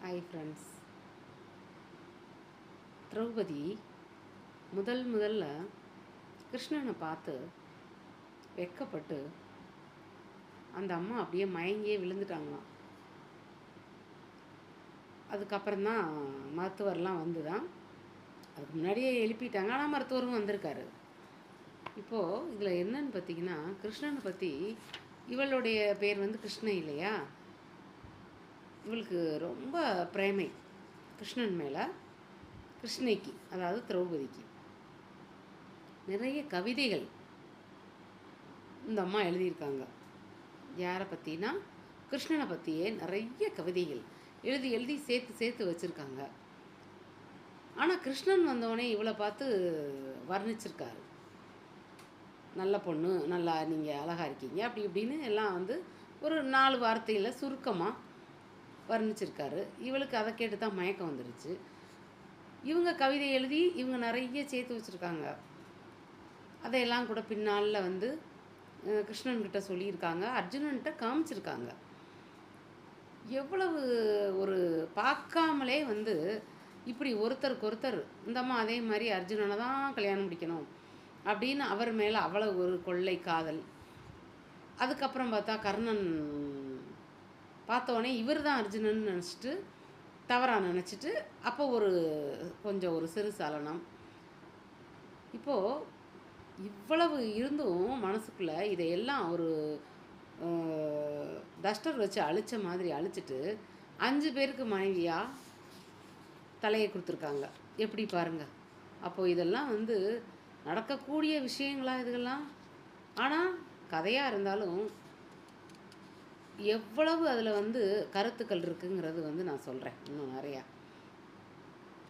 Hi friends. Draupadi முதல்ல கிருஷ்ணனை பார்த்து வெட்கப்பட்டு அந்த அம்மா அப்படியே மயங்கியே விழுந்துட்டாங்களாம். அதுக்கப்புறம்தான் மருத்துவர்லாம் வந்து தான் அதுக்கு முன்னாடியே எழுப்பிட்டாங்க. ஆனால் மருத்துவரும் வந்திருக்காரு. இப்போது இதில் என்னன்னு பார்த்தீங்கன்னா, கிருஷ்ணனை பற்றி இவளுடைய பேர் வந்து கிருஷ்ண இல்லையா, இவளுக்கு ரொம்ப பிரேமை கிருஷ்ணன் மேலே. கிருஷ்ணைக்கு, அதாவது திரௌபதிக்கு நிறைய கவிதைகள் இந்த அம்மா எழுதியிருக்காங்க. யாரை பற்றினா, கிருஷ்ணனை பற்றியே நிறைய கவிதைகள் எழுதி எழுதி சேர்த்து வச்சுருக்காங்க. ஆனால் கிருஷ்ணன் வந்தோடனே இவளை பார்த்து வர்ணிச்சிருக்காரு. நல்ல பொண்ணு, நல்லா நீங்கள் அழகாக இருக்கீங்க, அப்படி இப்படின்னு எல்லாம் வந்து ஒரு 4 வார்த்தையில் சுருக்கமாக வர்ணிச்சிருக்காரு. இவளுக்கு அதை கேட்டு தான் மயக்கம் வந்துடுச்சு. இவங்க கவிதை எழுதி இவங்க நிறைய சேர்த்து வச்சுருக்காங்க. அதையெல்லாம் கூட பின்னால் வந்து கிருஷ்ணன்கிட்ட சொல்லியிருக்காங்க, அர்ஜுனன்கிட்ட காமிச்சிருக்காங்க. எவ்வளவு ஒரு பார்க்காமலே வந்து இப்படி ஒருத்தருக்கு ஒருத்தர் இந்த அம்மா அதே மாதிரி அர்ஜுனனை தான் கல்யாணம் முடிக்கணும் அப்படின்னு அவர் மேலே அவ்வளவு ஒரு கொள்ளை காதல். அதுக்கப்புறம் பார்த்தா கர்ணன் பார்த்தோடனே இவர் தான் அர்ஜுனன் நினச்சிட்டு தவறாக நினச்சிட்டு அப்போ கொஞ்சம் ஒரு சிறு சலனம். இப்போது இவ்வளவு இருந்தும் மனசுக்குள்ளே இதையெல்லாம் ஒரு டஸ்டர் வச்சு அழித்த மாதிரி அழிச்சிட்டு 5 பேருக்கு மனைவியாக தலையை கொடுத்துருக்காங்க. எப்படி பாருங்கள். அப்போது இதெல்லாம் வந்து நடக்கக்கூடிய விஷயங்களா இதுகெல்லாம்? ஆனால் கதையாக இருந்தாலும் எவ்வளவு அதில் வந்து கருத்துக்கள் இருக்குங்கிறது வந்து நான் சொல்கிறேன் இன்னும் நிறையா.